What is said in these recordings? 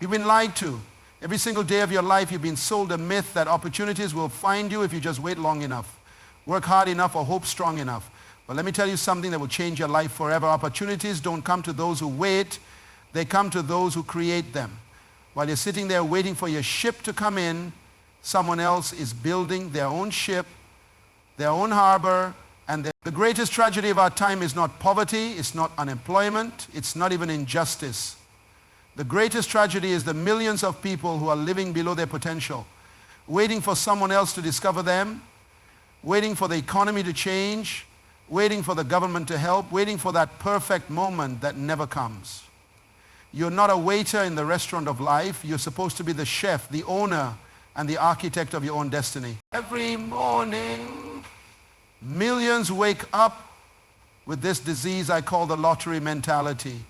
You've been lied to. Every single day of your life, you've been sold a myth that opportunities will find you if you just wait long enough, work hard enough, or hope strong enough. But let me tell you something that will change your life forever. Opportunities don't come to those who wait. They come to those who create them. While you're sitting there waiting for your ship to come in, someone else is building their own ship, their own harbor, and the greatest tragedy of our time is not poverty, it's not unemployment, it's not even injustice. The greatest tragedy is the millions of people who are living below their potential, waiting for someone else to discover them, waiting for the economy to change, waiting for the government to help, waiting for that perfect moment that never comes. You're not a waiter in the restaurant of life. You're supposed to be the chef, the owner, and the architect of your own destiny. Every morning, millions wake up with this disease I call the lottery mentality.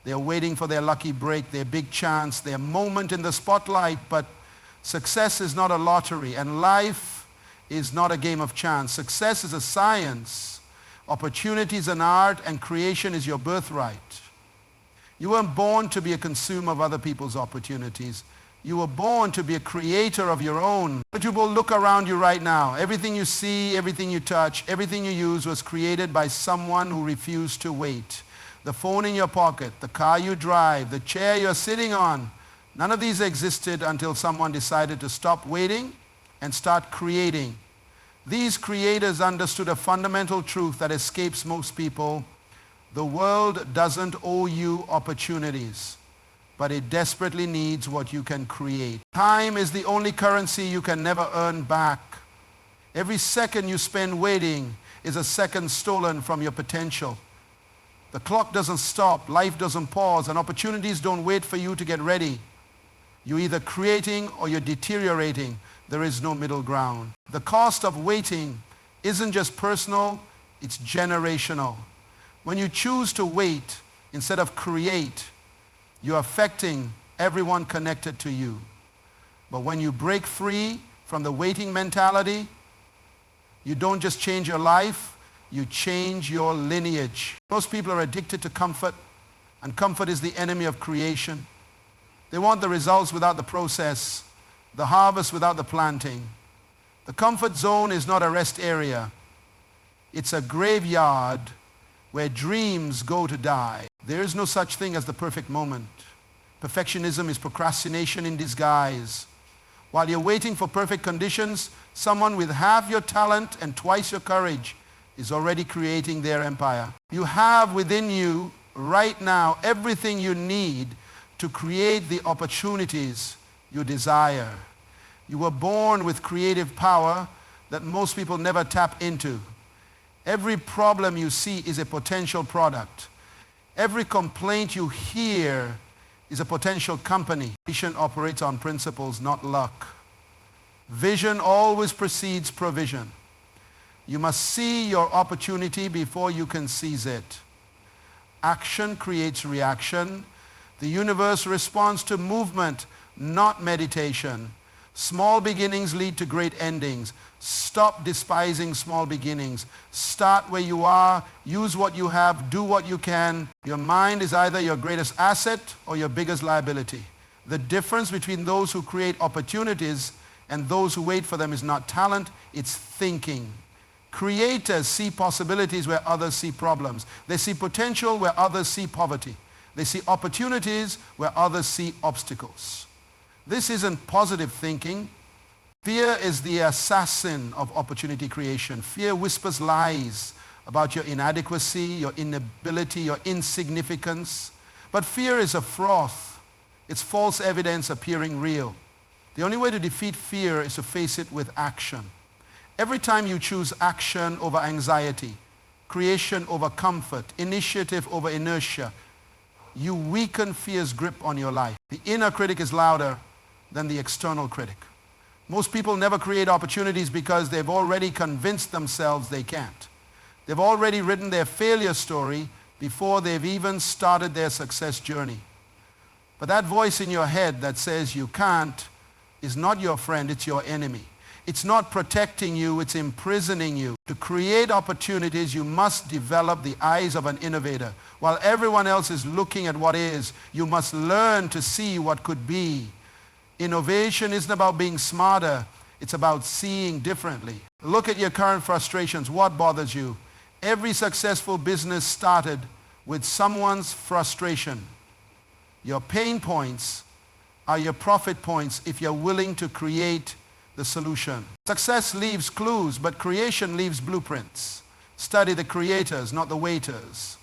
They're waiting for their lucky break, their big chance, their moment in the spotlight, but success is not a lottery, and life is not a game of chance. Success is a science. Opportunity is an art, and creation is your birthright. You weren't born to be a consumer of other people's opportunities. You were born to be a creator of your own. But you will look around you right now. Everything you see, everything you touch, everything you use was created by someone who refused to wait. The phone in your pocket, the car you drive, the chair you're sitting on, none of these existed until someone decided to stop waiting and start creating. These creators understood a fundamental truth that escapes most people. The world doesn't owe you opportunities, but it desperately needs what you can create. Time is the only currency you can never earn back. Every second you spend waiting is a second stolen from your potential. The clock doesn't stop, life doesn't pause, and opportunities don't wait for you to get ready. You're either creating or you're deteriorating. There is no middle ground. The cost of waiting isn't just personal, it's generational. When you choose to wait instead of create, you're affecting everyone connected to you. But when you break free from the waiting mentality, you don't just change your life, you change your lineage. Most people are addicted to comfort, and comfort is the enemy of creation. They want the results without the process, the harvest without the planting. The comfort zone is not a rest area. It's a graveyard where dreams go to die. There is no such thing as the perfect moment. Perfectionism is procrastination in disguise. While you're waiting for perfect conditions, someone with half your talent and twice your courage is already creating their empire. You have within you right now everything you need to create the opportunities you desire. You were born with creative power that most people never tap into. Every problem you see is a potential product. Every complaint you hear is a potential company. Vision operates on principles, not luck. Vision always precedes provision. You must see your opportunity before you can seize it. Action creates reaction. The universe responds to movement, not meditation. Small beginnings lead to great endings. Stop despising small beginnings. Start where you are. Use what you have. Do what you can. Your mind is either your greatest asset or your biggest liability. The difference between those who create opportunities and those who wait for them is not talent, it's thinking. Creators see possibilities where others see problems. They see potential where others see poverty. They see opportunities where others see obstacles. This isn't positive thinking. Fear is the assassin of opportunity creation. Fear whispers lies about your inadequacy, your inability, your insignificance. But fear is a froth. It's false evidence appearing real. The only way to defeat fear is to face it with action. Every time you choose action over anxiety, creation over comfort, initiative over inertia, you weaken fear's grip on your life. The inner critic is louder than the external critic. Most people never create opportunities because they've already convinced themselves they can't. They've already written their failure story before they've even started their success journey. But that voice in your head that says you can't is not your friend, it's your enemy. It's not protecting you, it's imprisoning you. To create opportunities, you must develop the eyes of an innovator. While everyone else is looking at what is, you must learn to see what could be. Innovation isn't about being smarter, it's about seeing differently. Look at your current frustrations. What bothers you? Every successful business started with someone's frustration. Your pain points are your profit points if you're willing to create the solution. Success leaves clues, but creation leaves blueprints. Study the creators, not the waiters.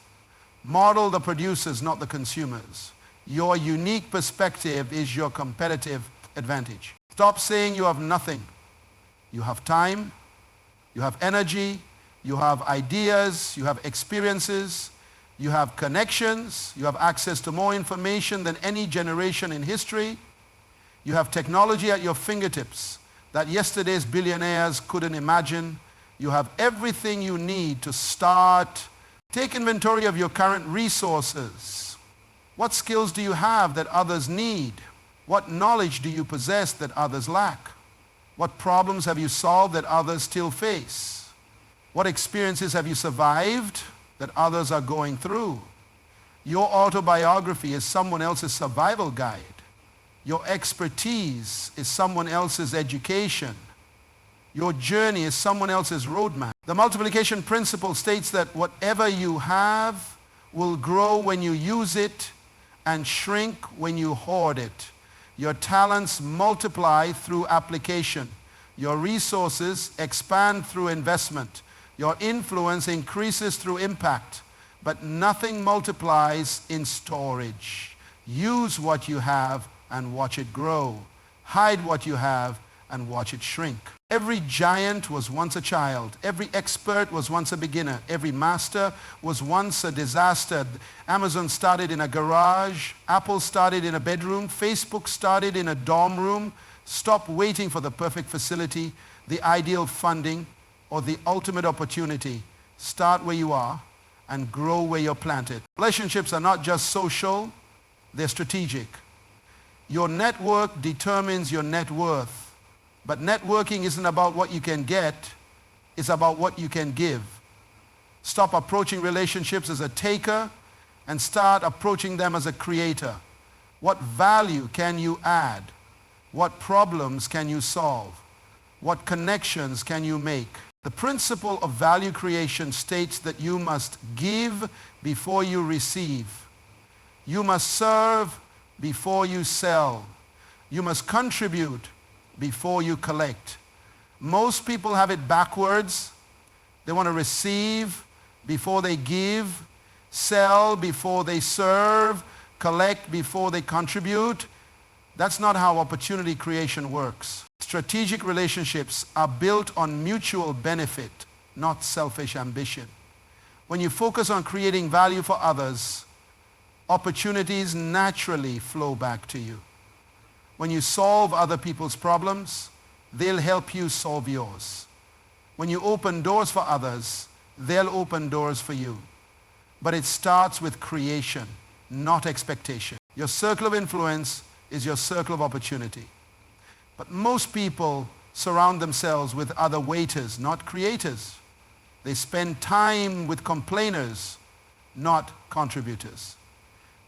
Model the producers, not the consumers. Your unique perspective is your competitive advantage. Stop saying you have nothing. You have time, you have energy, you have ideas, you have experiences, you have connections, you have access to more information than any generation in history. You have technology at your fingertips that yesterday's billionaires couldn't imagine. You have everything you need to start. Take inventory of your current resources. What skills do you have that others need? What knowledge do you possess that others lack? What problems have you solved that others still face? What experiences have you survived that others are going through? Your autobiography is someone else's survival guide. Your expertise is someone else's education. Your journey is someone else's roadmap. The multiplication principle states that whatever you have will grow when you use it and shrink when you hoard it. Your talents multiply through application. Your resources expand through investment. Your influence increases through impact. But nothing multiplies in storage. Use what you have and watch it grow. Hide what you have and watch it shrink. Every giant was once a child. Every expert was once a beginner. Every master was once a disaster. Amazon started in a garage. Apple started in a bedroom. Facebook started in a dorm room. Stop waiting for the perfect facility, the ideal funding, or the ultimate opportunity. Start where you are and grow where you're planted. Relationships are not just social, they're strategic. Your network determines your net worth. But networking isn't about what you can get, it's about what you can give. Stop approaching relationships as a taker and start approaching them as a creator. What value can you add? What problems can you solve? What connections can you make? The principle of value creation states that you must give before you receive. You must serve before you sell. You must contribute before you collect. Most people have it backwards. They want to receive before they give, sell before they serve, collect before they contribute. That's not how opportunity creation works. Strategic relationships are built on mutual benefit, not selfish ambition. When you focus on creating value for others, opportunities naturally flow back to you. When you solve other people's problems, they'll help you solve yours. When you open doors for others, they'll open doors for you. But it starts with creation, not expectation. Your circle of influence is your circle of opportunity. But most people surround themselves with other waiters, not creators. They spend time with complainers, not contributors.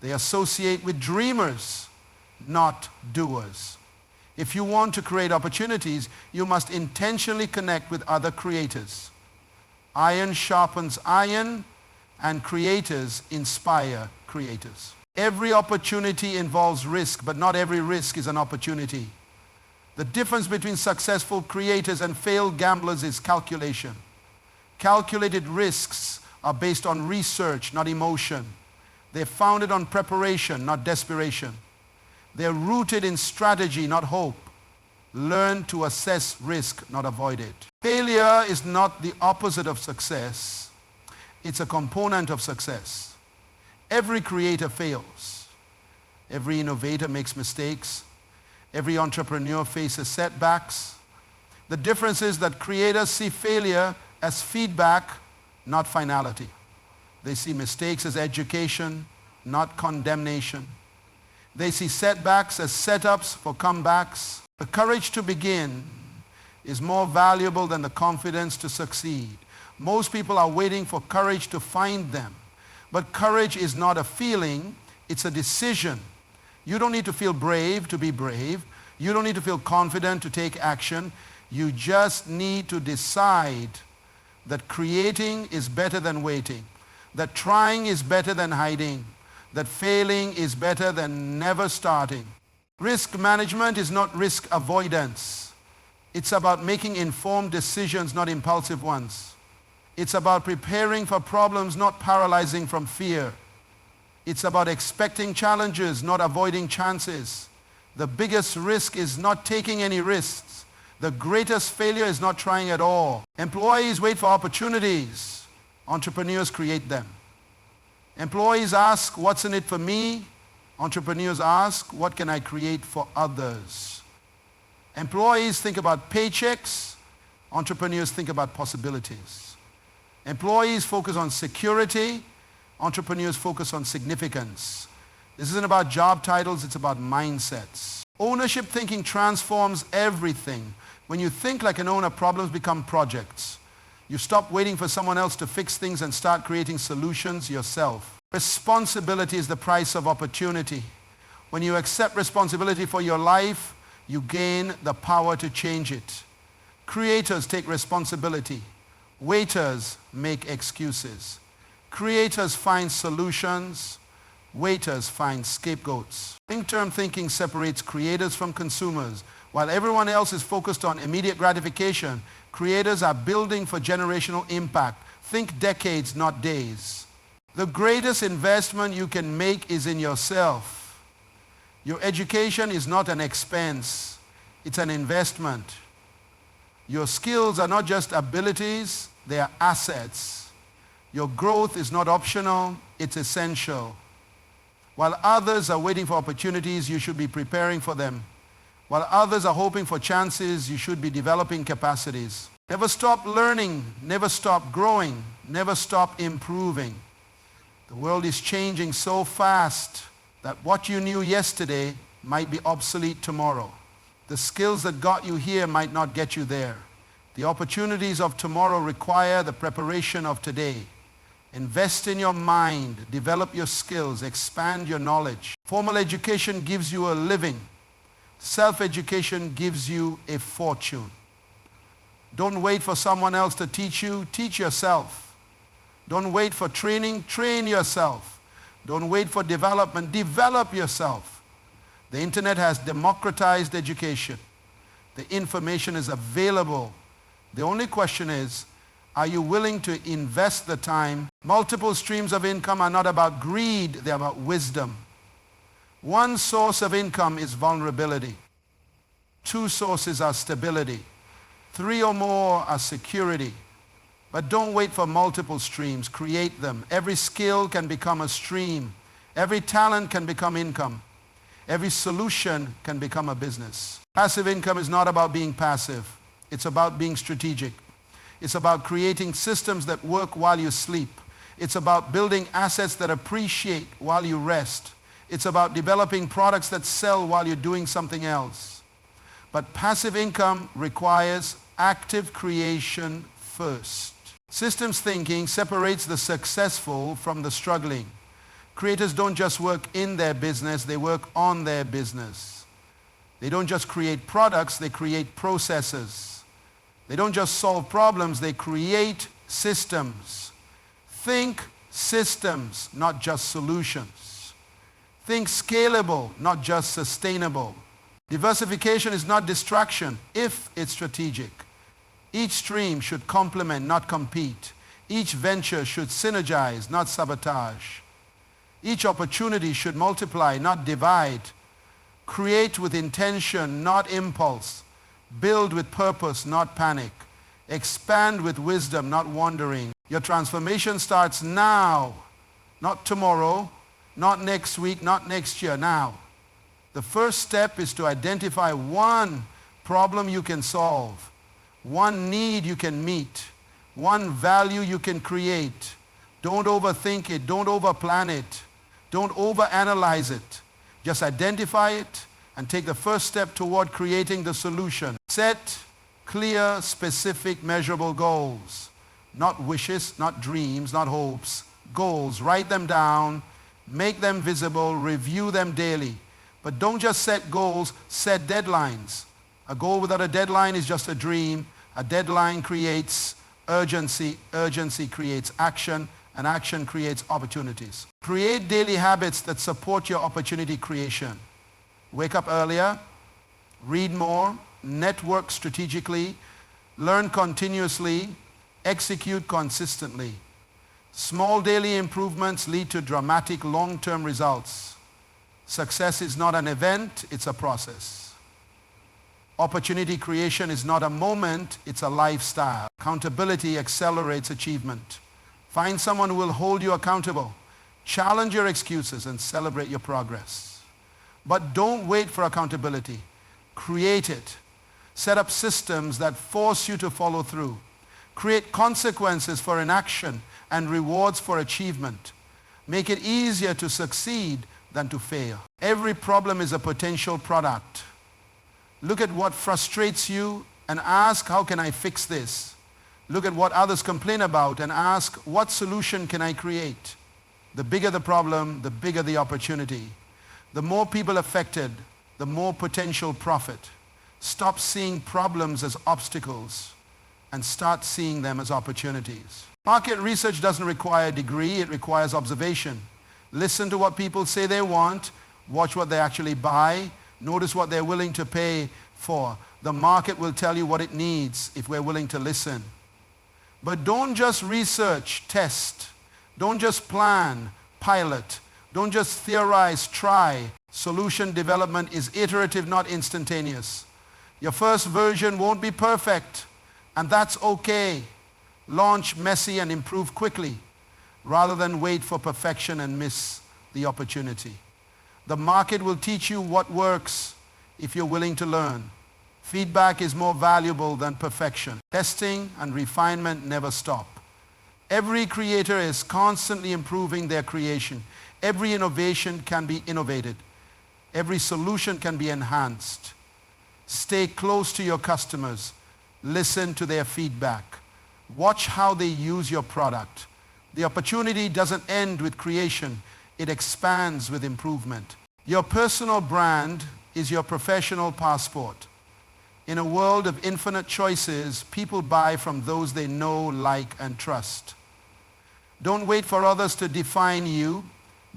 They associate with dreamers, not doers. If you want to create opportunities, you must intentionally connect with other creators. Iron sharpens iron, and creators inspire creators. Every opportunity involves risk, but not every risk is an opportunity. The difference between successful creators and failed gamblers is calculation. Calculated risks are based on research, not emotion. They're founded on preparation, not desperation. They're rooted in strategy, not hope. Learn to assess risk, not avoid it. Failure is not the opposite of success. It's a component of success. Every creator fails. Every innovator makes mistakes. Every entrepreneur faces setbacks. The difference is that creators see failure as feedback, not finality. They see mistakes as education, not condemnation. They see setbacks as setups for comebacks. The courage to begin is more valuable than the confidence to succeed. Most people are waiting for courage to find them. But courage is not a feeling, it's a decision. You don't need to feel brave to be brave. You don't need to feel confident to take action. You just need to decide that creating is better than waiting, that trying is better than hiding, that failing is better than never starting. Risk management is not risk avoidance. It's about making informed decisions, not impulsive ones. It's about preparing for problems, not paralyzing from fear. It's about expecting challenges, not avoiding chances. The biggest risk is not taking any risks. The greatest failure is not trying at all. Employees wait for opportunities. Entrepreneurs create them. Employees ask, what's in it for me? Entrepreneurs ask, what can I create for others? Employees think about paychecks. Entrepreneurs think about possibilities. Employees focus on security. Entrepreneurs focus on significance. This isn't about job titles, it's about mindsets. Ownership thinking transforms everything. When you think like an owner, problems become projects. You stop waiting for someone else to fix things and start creating solutions yourself. Responsibility is the price of opportunity. When you accept responsibility for your life, you gain the power to change it. Creators take responsibility. Waiters make excuses. Creators find solutions. Waiters find scapegoats. Long-term thinking separates creators from consumers. While everyone else is focused on immediate gratification, creators are building for generational impact. Think decades, not days. The greatest investment you can make is in yourself. Your education is not an expense. It's an investment. Your skills are not just abilities, they are assets. Your growth is not optional, it's essential. While others are waiting for opportunities, you should be preparing for them. While others are hoping for chances, you should be developing capacities. Never stop learning, never stop growing, never stop improving. The world is changing so fast that what you knew yesterday might be obsolete tomorrow. The skills that got you here might not get you there. The opportunities of tomorrow require the preparation of today. Invest in your mind, develop your skills, expand your knowledge. Formal education gives you a living. Self-education gives you a fortune. Don't wait for someone else to teach you, teach yourself. Don't wait for training, train yourself. Don't wait for development, develop yourself. The internet has democratized education. The information is available. The only question is, are you willing to invest the time? Multiple streams of income are not about greed, they're about wisdom. One source of income is vulnerability. Two sources are stability. Three or more are security. But don't wait for multiple streams, create them. Every skill can become a stream. Every talent can become income. Every solution can become a business. Passive income is not about being passive. It's about being strategic. It's about creating systems that work while you sleep. It's about building assets that appreciate while you rest. It's about developing products that sell while you're doing something else. But passive income requires active creation first. Systems thinking separates the successful from the struggling. Creators don't just work in their business, they work on their business. They don't just create products, they create processes. They don't just solve problems, they create systems. Think systems, not just solutions. Think scalable, not just sustainable. Diversification is not distraction if it's strategic. Each stream should complement, not compete. Each venture should synergize, not sabotage. Each opportunity should multiply, not divide. Create with intention, not impulse. Build with purpose, not panic. Expand with wisdom, not wandering. Your transformation starts now, not tomorrow, not next week, not next year, now. The first step is to identify one problem you can solve, one need you can meet, one value you can create. Don't overthink it, don't overplan it, don't overanalyze it. Just identify it and take the first step toward creating the solution. Set Clear, specific, measurable goals. Not wishes, not dreams, not hopes. Goals. Write them down. Make them visible. Review them daily. But don't just set goals, set deadlines. A goal without a deadline is just a dream. A deadline creates urgency. Urgency creates action. And action creates opportunities. Create daily habits that support your opportunity creation. Wake up earlier. Read more. Network strategically. Learn continuously. Execute consistently. Small daily improvements lead to dramatic long-term results. Success is not an event, it's a process. Opportunity creation is not a moment, it's a lifestyle. Accountability accelerates achievement. Find someone who will hold you accountable. Challenge your excuses and celebrate your progress. But don't wait for accountability. Create it. Set up systems that force you to follow through. Create consequences for inaction and rewards for achievement. Make it easier to succeed than to fail. Every problem is a potential product. Look at what frustrates you and ask, how can I fix this? Look at what others complain about and ask, what solution can I create? The bigger the problem, the bigger the opportunity. The more people affected, the more potential profit. Stop seeing problems as obstacles and start seeing them as opportunities. Market research doesn't require a degree, it requires observation. Listen to what people say they want, watch what they actually buy, notice what they're willing to pay for. The market will tell you what it needs if we're willing to listen. But don't just research, test. Don't just plan, pilot. Don't just theorize, try. Solution development is iterative, not instantaneous. Your first version won't be perfect, and that's okay. Launch messy and improve quickly, rather than wait for perfection and miss the opportunity. The market will teach you what works if you're willing to learn. Feedback is more valuable than perfection. Testing and refinement never stop. Every creator is constantly improving their creation. Every innovation can be innovated. Every solution can be enhanced. Stay close to your customers. Listen to their feedback. Watch how they use your product. The opportunity doesn't end with creation. It expands with improvement. Your personal brand is your professional passport. In a world of infinite choices, people buy from those they know, like, and trust. Don't wait for others to define you.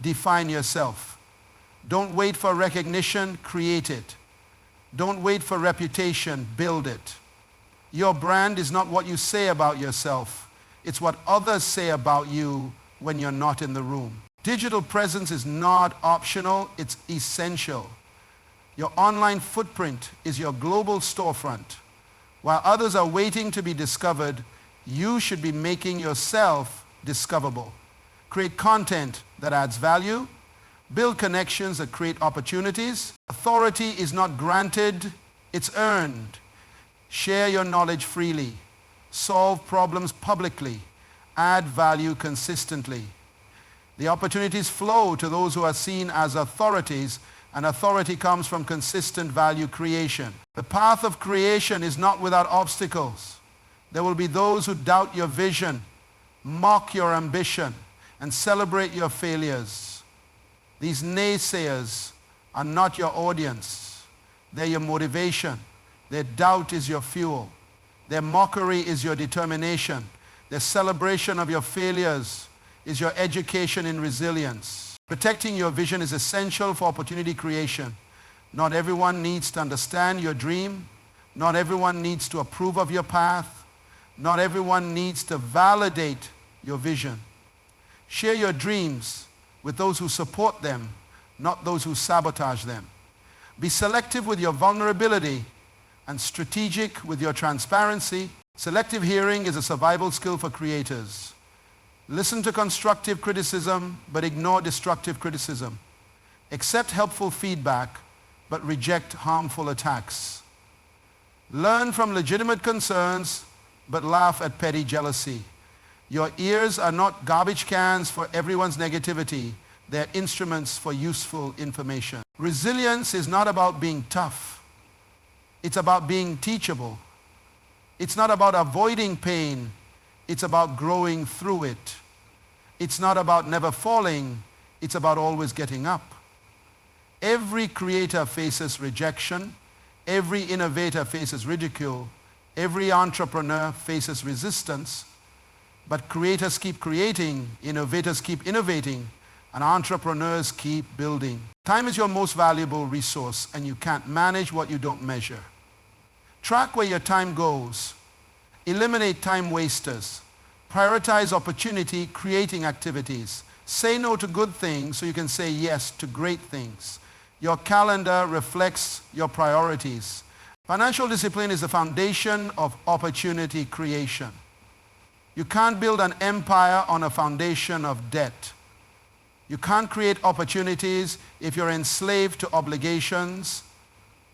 Define yourself. Don't wait for recognition. Create it. Don't wait for reputation. Build it. Your brand is not what you say about yourself. It's what others say about you when you're not in the room. Digital presence is not optional, it's essential. Your online footprint is your global storefront. While others are waiting to be discovered, you should be making yourself discoverable. Create content that adds value. Build connections that create opportunities. Authority is not granted, it's earned. Share your knowledge freely. Solve problems publicly. Add value consistently. The opportunities flow to those who are seen as authorities, and authority comes from consistent value creation. The path of creation is not without obstacles. There will be those who doubt your vision, mock your ambition, and celebrate your failures. These naysayers are not your audience. They're your motivation. Their doubt is your fuel. Their mockery is your determination. Their celebration of your failures is your education in resilience. Protecting your vision is essential for opportunity creation. Not everyone needs to understand your dream. Not everyone needs to approve of your path. Not everyone needs to validate your vision. Share your dreams with those who support them, not those who sabotage them. Be selective with your vulnerability and strategic with your transparency. Selective hearing is a survival skill for creators. Listen to constructive criticism, but ignore destructive criticism. Accept helpful feedback, but reject harmful attacks. Learn from legitimate concerns, but laugh at petty jealousy. Your ears are not garbage cans for everyone's negativity. They're instruments for useful information. Resilience is not about being tough. It's about being teachable. It's not about avoiding pain. It's about growing through it. It's not about never falling. It's about always getting up. Every creator faces rejection. Every innovator faces ridicule. Every entrepreneur faces resistance. But creators keep creating, innovators keep innovating, and entrepreneurs keep building. Time is your most valuable resource, and you can't manage what you don't measure. Track where your time goes. Eliminate time wasters. Prioritize opportunity, creating activities. Say no to good things so you can say yes to great things. Your calendar reflects your priorities. Financial discipline is the foundation of opportunity creation. You can't build an empire on a foundation of debt. You can't create opportunities if you're enslaved to obligations.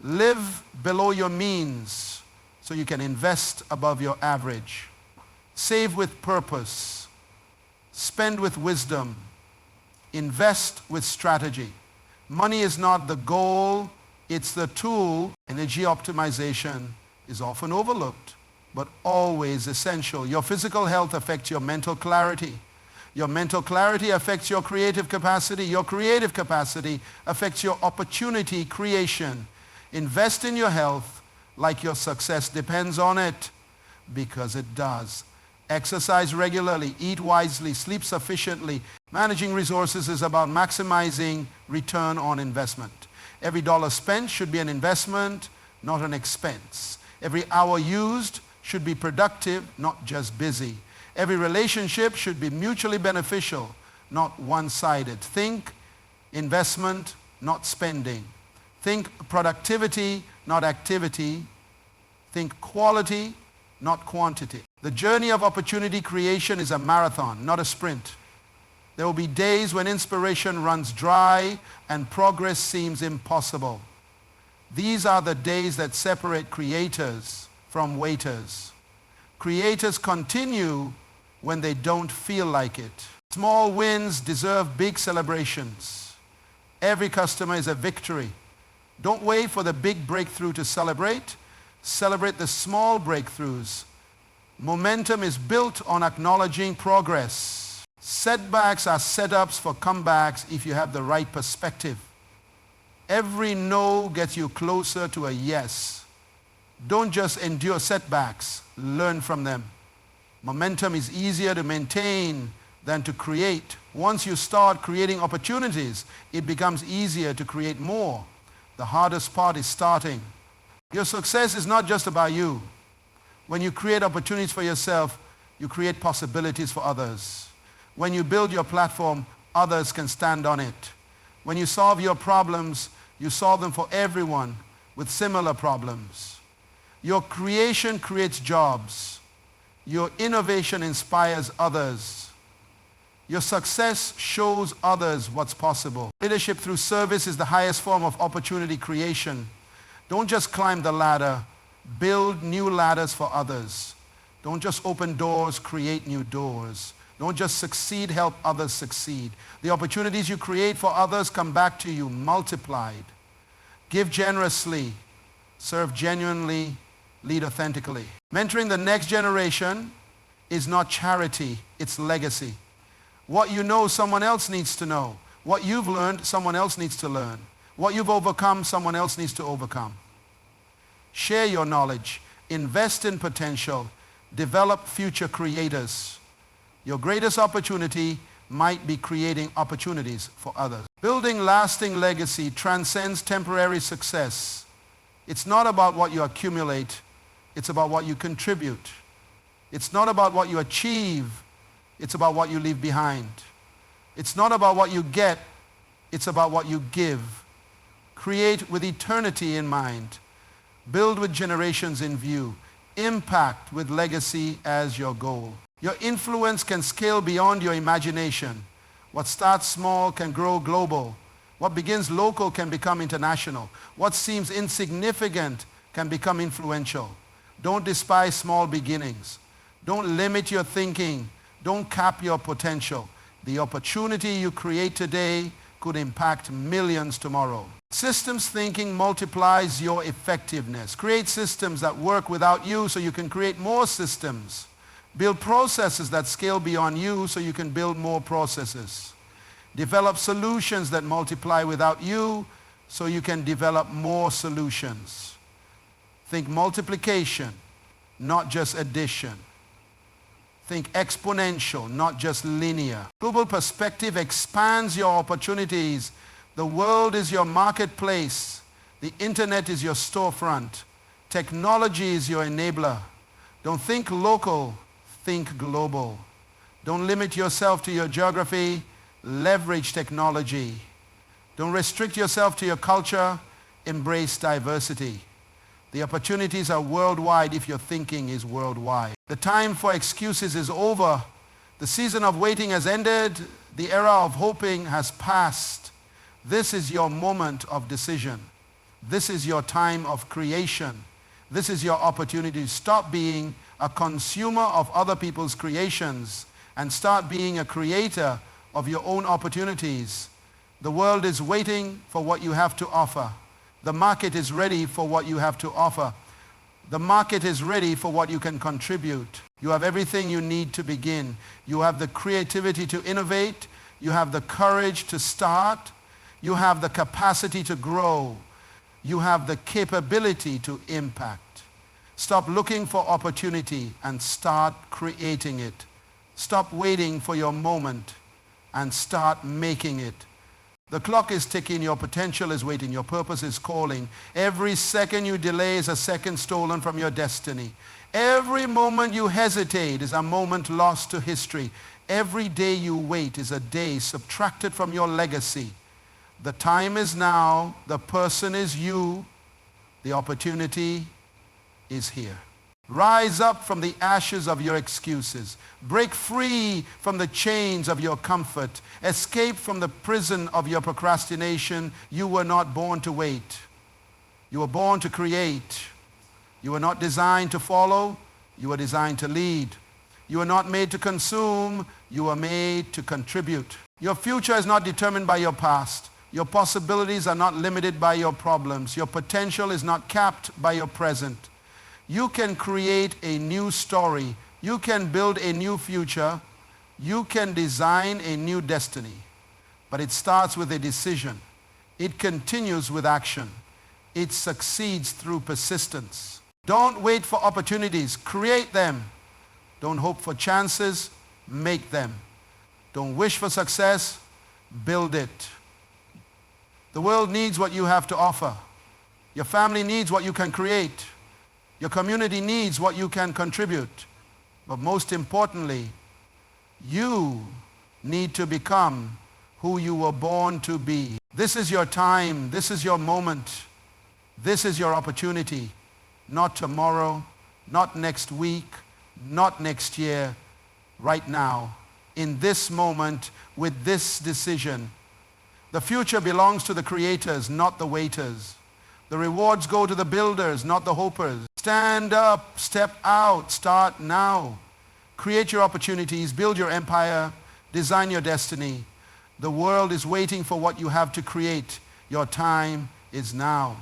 Live below your means so you can invest above your average. Save with purpose. Spend with wisdom. Invest with strategy. Money is not the goal, it's the tool. Energy optimization is often overlooked, but always essential. Your physical health affects your mental clarity. Your mental clarity affects your creative capacity. Your creative capacity affects your opportunity creation. Invest in your health like your success depends on it, because it does. Exercise regularly, eat wisely, sleep sufficiently. Managing resources is about maximizing return on investment. Every dollar spent should be an investment, not an expense. Every hour used should be productive, not just busy. Every relationship should be mutually beneficial, not one-sided. Think investment, not spending. Think productivity, not activity. Think quality, not quantity. The journey of opportunity creation is a marathon, not a sprint. There will be days when inspiration runs dry and progress seems impossible. These are the days that separate creators from waiters. Creators continue when they don't feel like it. Small wins deserve big celebrations. Every customer is a victory. Don't wait for the big breakthrough to celebrate. Celebrate the small breakthroughs. Momentum is built on acknowledging progress. Setbacks are setups for comebacks if you have the right perspective. Every no gets you closer to a yes. Don't just endure setbacks, learn from them. Momentum is easier to maintain than to create. Once you start creating opportunities, it becomes easier to create more. The hardest part is starting. Your success is not just about you. When you create opportunities for yourself, you create possibilities for others. When you build your platform, others can stand on it. When you solve your problems, you solve them for everyone with similar problems. Your creation creates jobs. Your innovation inspires others. Your success shows others what's possible. Leadership through service is the highest form of opportunity creation. Don't just climb the ladder. Build new ladders for others. Don't just open doors, create new doors. Don't just succeed, help others succeed. The opportunities you create for others come back to you multiplied. Give generously, serve genuinely, lead authentically. Mentoring the next generation is not charity, it's legacy. What you know, someone else needs to know. What you've learned, someone else needs to learn. What you've overcome, someone else needs to overcome. Share your knowledge. Invest in potential. Develop future creators. Your greatest opportunity might be creating opportunities for others. Building lasting legacy transcends temporary success. It's not about what you accumulate. It's about what you contribute. It's not about what you achieve. It's about what you leave behind. It's not about what you get. It's about what you give. Create with eternity in mind. Build with generations in view. Impact with legacy as your goal. Your influence can scale beyond your imagination. What starts small can grow global. What begins local can become international. What seems insignificant can become influential. Don't despise small beginnings. Don't limit your thinking. Don't cap your potential. The opportunity you create today could impact millions tomorrow. Systems thinking multiplies your effectiveness. Create systems that work without you so you can create more systems. Build processes that scale beyond you so you can build more processes. Develop solutions that multiply without you so you can develop more solutions. Think multiplication, not just addition. Think exponential, not just linear. Global perspective expands your opportunities. The world is your marketplace. The internet is your storefront. Technology is your enabler. Don't think local, think global. Don't limit yourself to your geography. Leverage technology. Don't restrict yourself to your culture. Embrace diversity. The opportunities are worldwide if your thinking is worldwide. The time for excuses is over. The season of waiting has ended. The era of hoping has passed. This is your moment of decision. This is your time of creation. This is your opportunity to stop being a consumer of other people's creations and start being a creator of your own opportunities. The world is waiting for what you have to offer. The market is ready for what you have to offer. The market is ready for what you can contribute. You have everything you need to begin. You have the creativity to innovate. You have the courage to start. You have the capacity to grow. You have the capability to impact. Stop looking for opportunity and start creating it. Stop waiting for your moment and start making it. The clock is ticking, your potential is waiting, your purpose is calling. Every second you delay is a second stolen from your destiny. Every moment you hesitate is a moment lost to history. Every day you wait is a day subtracted from your legacy. The time is now, the person is you, the opportunity is here. Rise up from the ashes of your excuses. Break free from the chains of your comfort. Escape from the prison of your procrastination. You were not born to wait. You were born to create. You were not designed to follow. You were designed to lead. You were not made to consume. You were made to contribute. Your future is not determined by your past. Your possibilities are not limited by your problems. Your potential is not capped by your present. You can create a new story. You can build a new future. You can design a new destiny. But it starts with a decision. It continues with action. It succeeds through persistence. Don't wait for opportunities. Create them. Don't hope for chances. Make them. Don't wish for success. Build it. The world needs what you have to offer. Your family needs what you can create. Your community needs what you can contribute. But most importantly, you need to become who you were born to be. This is your time. This is your moment. This is your opportunity. Not tomorrow, not next week, not next year, right now, in this moment, with this decision. The future belongs to the creators, not the waiters. The rewards go to the builders, not the hopers. Stand up, step out, start now. Create your opportunities, build your empire, design your destiny. The world is waiting for what you have to create. Your time is now.